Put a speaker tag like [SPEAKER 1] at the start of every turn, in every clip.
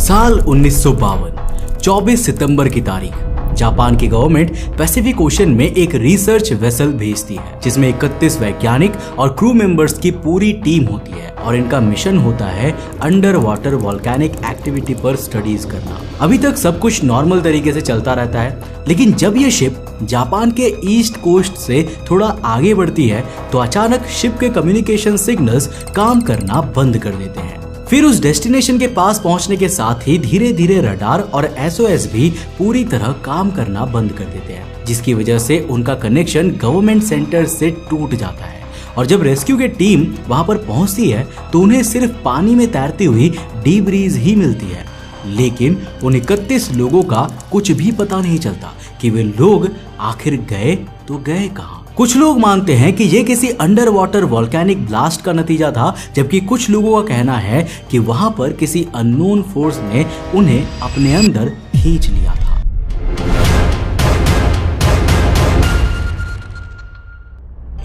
[SPEAKER 1] साल 1952, 24 सितंबर की तारीख, जापान की गवर्नमेंट पैसिफिक ओशन में एक रिसर्च वेसल भेजती है जिसमें 31 वैज्ञानिक और क्रू मेंबर्स की पूरी टीम होती है और इनका मिशन होता है अंडर वाटर वॉल्केनिक एक्टिविटी पर स्टडीज करना। अभी तक सब कुछ नॉर्मल तरीके से चलता रहता है, लेकिन जब ये शिप जापान के ईस्ट कोस्ट से थोड़ा आगे बढ़ती है तो अचानक शिप के कम्युनिकेशन सिग्नल्स काम करना बंद कर देते हैं। फिर उस डेस्टिनेशन के पास पहुंचने के साथ ही धीरे धीरे रडार और एसओएस भी पूरी तरह काम करना बंद कर देते हैं, जिसकी वजह से उनका कनेक्शन गवर्नमेंट सेंटर से टूट जाता है। और जब रेस्क्यू की टीम वहां पर पहुंचती है तो उन्हें सिर्फ पानी में तैरती हुई डीब्रीज ही मिलती है, लेकिन उन 31 लोगों का कुछ भी पता नहीं चलता कि वे लोग आखिर गए तो गए कहां। कुछ लोग मानते हैं कि ये किसी अंडर वाटर वॉल्केनिक ब्लास्ट का नतीजा था, जबकि कुछ लोगों का कहना है कि वहां पर किसी अननोन फोर्स ने उन्हें अपने अंदर खींच लिया था।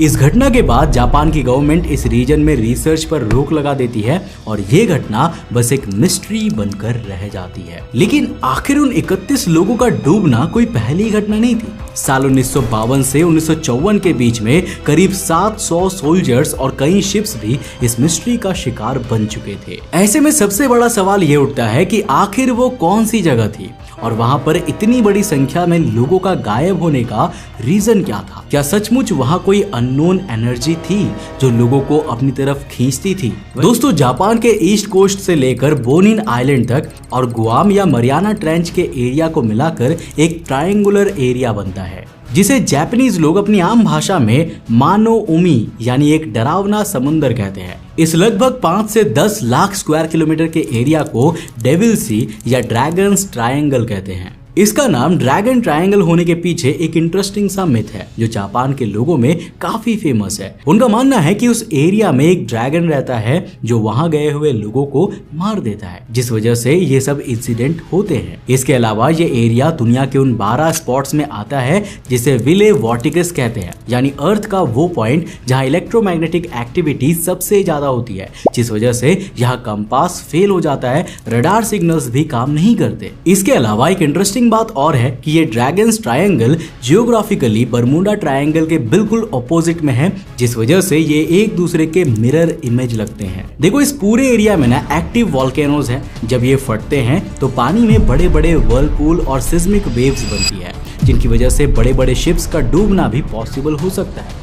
[SPEAKER 1] इस घटना के बाद जापान की गवर्नमेंट इस रीजन में रिसर्च पर रोक लगा देती है और ये घटना बस एक मिस्ट्री बनकर रह जाती है। लेकिन आखिर उन 31 लोगों का डूबना कोई पहली घटना नहीं थी। साल 1952 से 1954 के बीच में करीब 700 सोल्जर्स और कई शिप्स भी इस मिस्ट्री का शिकार बन चुके थे। ऐसे में सबसे बड़ा सवाल ये उठता है कि आखिर वो कौन सी जगह थी और वहां पर इतनी बड़ी संख्या में लोगों का गायब होने का रीजन क्या था। क्या सचमुच वहां कोई अननोन एनर्जी थी जो लोगों को अपनी तरफ खींचती थी। दोस्तों, जापान के ईस्ट कोस्ट से लेकर बोनिन आइलैंड तक और गुआम या मरियाना ट्रेंच के एरिया को मिलाकर एक ट्रायंगुलर एरिया बनता है, जिसे जापानीज लोग अपनी आम भाषा में मानो उमी यानी एक डरावना समुंदर कहते हैं। इस लगभग 5 से 10 लाख स्क्वायर किलोमीटर के एरिया को डेविल सी या ड्रैगन्स ट्रायंगल कहते हैं। इसका नाम ड्रैगन ट्रायंगल होने के पीछे एक इंटरेस्टिंग सा मिथ है जो जापान के लोगों में काफी फेमस है। उनका मानना है कि उस एरिया में एक ड्रैगन रहता है जो वहां गए हुए लोगों को मार देता है, जिस वजह से ये सब इंसिडेंट होते हैं। इसके अलावा ये एरिया दुनिया के उन 12 स्पॉट्स में आता है जिसे विले वॉर्टिकस कहते हैं, यानी अर्थ का वो पॉइंट जहां इलेक्ट्रोमैग्नेटिक एक्टिविटी सबसे ज्यादा होती है, जिस वजह से यहाँ कंपास फेल हो जाता है, रडार सिग्नल्स भी काम नहीं करते। इसके अलावा एक इंटरेस्टिंग बात और है कि ये dragons triangle geographically Bermuda triangle के बिल्कुल ऑपोजिट में है, जिस वजह से ये एक दूसरे के मिरर इमेज लगते हैं। देखो, इस पूरे एरिया में ना एक्टिव वॉल्केनोज हैं। जब ये फटते हैं तो पानी में बड़े बड़े व्हर्लपूल और सिस्मिक वेव्स बनती है, जिनकी वजह से बड़े बड़े शिप्स का डूबना भी पॉसिबल हो सकता है।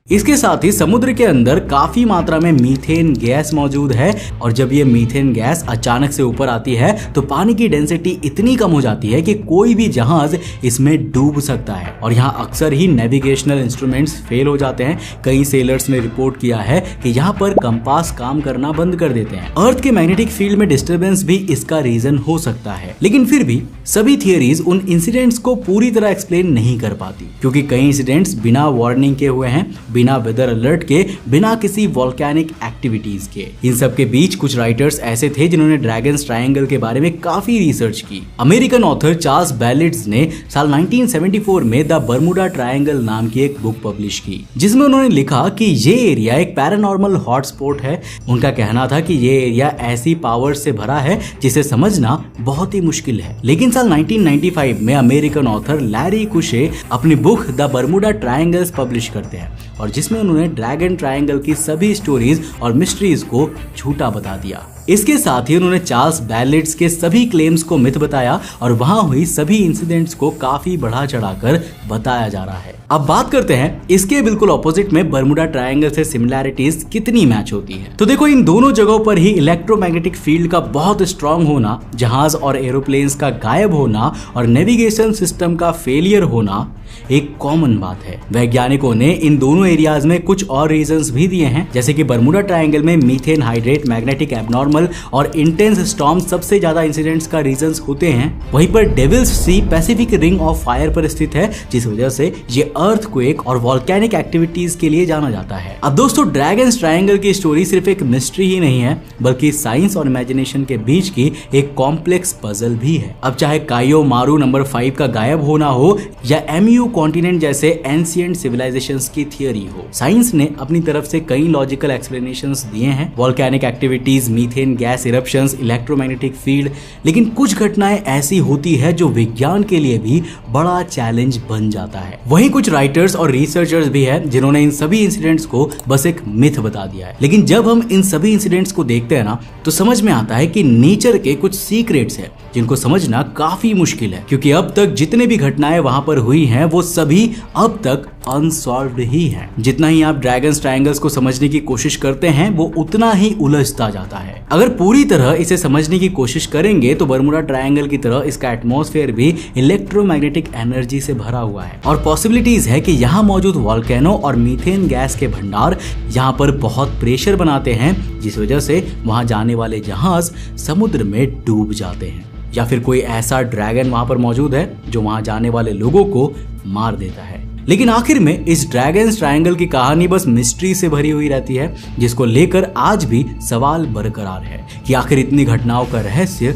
[SPEAKER 1] इसके साथ ही समुद्र के अंदर काफी मात्रा में मीथेन गैस मौजूद है और जब ये मीथेन गैस अचानक से ऊपर आती है तो पानी की डेंसिटी इतनी कम हो जाती है कि कोई भी जहाज इसमें डूब सकता है और यहाँ अक्सर ही नेविगेशनल इंस्ट्रूमेंट्स फेल हो जाते हैं। कई सेलर्स ने रिपोर्ट किया है कि यहाँ पर कंपास काम करना बंद कर देते हैं। अर्थ के मैग्नेटिक फील्ड में डिस्टर्बेंस भी इसका रीजन हो सकता है, लेकिन फिर भी सभी थियरीज उन इंसिडेंट्स को पूरी तरह एक्सप्लेन नहीं कर पाती, क्योंकि कई इंसिडेंट्स बिना वार्निंग के हुए हैं, बिना वेदर अलर्ट के, बिना किसी वॉल्केनिक एक्टिविटीज के। इन सब के बीच कुछ राइटर्स ऐसे थे जिन्होंने ड्रैगन्स ट्रायंगल के बारे में काफी रिसर्च की। अमेरिकन ऑथर चार्ल्स बैलिट्स ने साल 1974 में द बरमूडा ट्रायंगल नाम की एक बुक पब्लिश की, जिसमें उन्होंने लिखा कि ये एरिया एक पैरानॉर्मल हॉटस्पॉट है। उनका कहना था कि ये एरिया ऐसी पावर से भरा है जिसे समझना बहुत ही मुश्किल है। लेकिन साल 1995 में अमेरिकन ऑथर लैरी कुशे अपनी book the Bermuda triangles publish करते हैं और जिसमें उन्होंने ड्रैगन ट्रायंगल की सभी स्टोरीज और मिस्ट्रीज को झूठा बता दिया। इसके साथ ही उन्होंने चार्ल्स बैलिट्स के सभी क्लेम्स को मिथ बताया और वहां हुई सभी इंसिडेंट्स को काफी बढ़ा चढ़ाकर बताया जा रहा है। अब बात करते हैं इसके बिल्कुल ऑपोजिट में बरमूडा ट्रायंगल से सिमिलैरिटीज कितनी मैच होती है। तो देखो, इन दोनों जगहों पर ही इलेक्ट्रोमैग्नेटिक फील्ड का बहुत स्ट्रांग होना, जहाज और एरोप्लेन्स का गायब होना और नेविगेशन सिस्टम का फेलियर होना एक कॉमन बात है। वैज्ञानिकों ने इन दोनों एरियाज में कुछ और रीजंस भी दिए हैं, जैसे कि बरमूडा ट्रायंगल में मीथेन हाइड्रेट, मैग्नेटिक एबनॉर्मल और इंटेंस स्टॉर्म सबसे ज्यादा इंसिडेंट्स का रीजंस होते हैं। वहीं पर Devil's Sea Pacific Ring of Fire पर स्थित है, जिस वजह से ये अर्थक्वेक और वॉल्केनिक एक्टिविटीज के लिए जाना जाता है। अब दोस्तों, ड्रैगन्स ट्रायंगल की स्टोरी सिर्फ एक मिस्ट्री ही नहीं है, बल्कि साइंस और इमेजिनेशन के बीच की एक कॉम्प्लेक्स पजल भी है। अब चाहे कायो मारू नंबर 5 का गायब होना हो या MU कॉन्टिनेंट जैसे एंशिएंट सिविलाइजेशंस की थियरी हो। साइंस ने अपनी तरफ से कई लॉजिकल एक्सप्लेनेशंस दिए हैं, volcanic activities, methane gas eruptions, electromagnetic field, लेकिन कुछ घटनाएं ऐसी होती है जो विज्ञान के लिए भी बड़ा चैलेंज बन जाता है। वहीं कुछ राइटर्स और रिसर्चर्स भी हैं जिन्होंने इन सभी इंसिडेंट्स को बस एक मिथ बता दिया है। लेकिन जब हम इन सभी इंसिडेंट्स को देखते हैं ना, तो समझ में आता है कि नेचर के कुछ सीक्रेट्स हैं जिनको समझना काफी मुश्किल है, क्योंकि अब तक जितने भी घटनाएं वहां पर हुई हैं वो सभी अब तक अनसॉल्व्ड ही हैं। जितना ही आप ड्रैगन्स ट्रायंगल्स को समझने की कोशिश करते हैं वो उतना ही उलझता जाता है। अगर पूरी तरह इसे समझने की कोशिश करेंगे तो बर्मुडा ट्रायंगल की तरह इसका एटमॉस्फेयर भी इलेक्ट्रोमैग्नेटिक एनर्जी से भरा हुआ है और पॉसिबिलिटीज है कि यहाँ मौजूद वोल्केनो और मीथेन गैस के भंडार यहाँ पर बहुत प्रेशर बनाते हैं, जिस वजह से वहां जाने वाले जहाज समुद्र में डूब जाते हैं, या फिर कोई ऐसा ड्रैगन वहां पर मौजूद है जो वहां जाने वाले लोगों को मार देता है। लेकिन आखिर में इस ड्रैगन्स ट्रायंगल की कहानी बस मिस्ट्री से भरी हुई रहती है, जिसको लेकर आज भी सवाल बरकरार है कि आखिर इतनी घटनाओं का रहस्य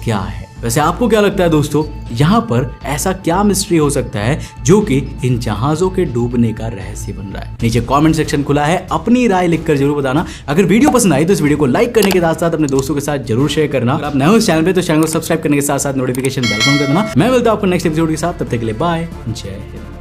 [SPEAKER 1] क्या है। वैसे आपको क्या लगता है दोस्तों, यहाँ पर ऐसा क्या मिस्ट्री हो सकता है जो कि इन जहाजों के डूबने का रहस्य बन रहा है? नीचे कमेंट सेक्शन खुला है, अपनी राय लिखकर जरूर बताना। अगर वीडियो पसंद आई तो इस वीडियो को लाइक करने के साथ साथ अपने दोस्तों के साथ जरूर शेयर करना। अगर आप नए हो इस चैनल पे तो चैनल को सब्सक्राइब करने के साथ साथ नोटिफिकेशन बेल ऑन कर देना। मैं मिलता हूं आपको नेक्स्ट एपिसोड के साथ, तब तक के लिए बाय, जय हिंद।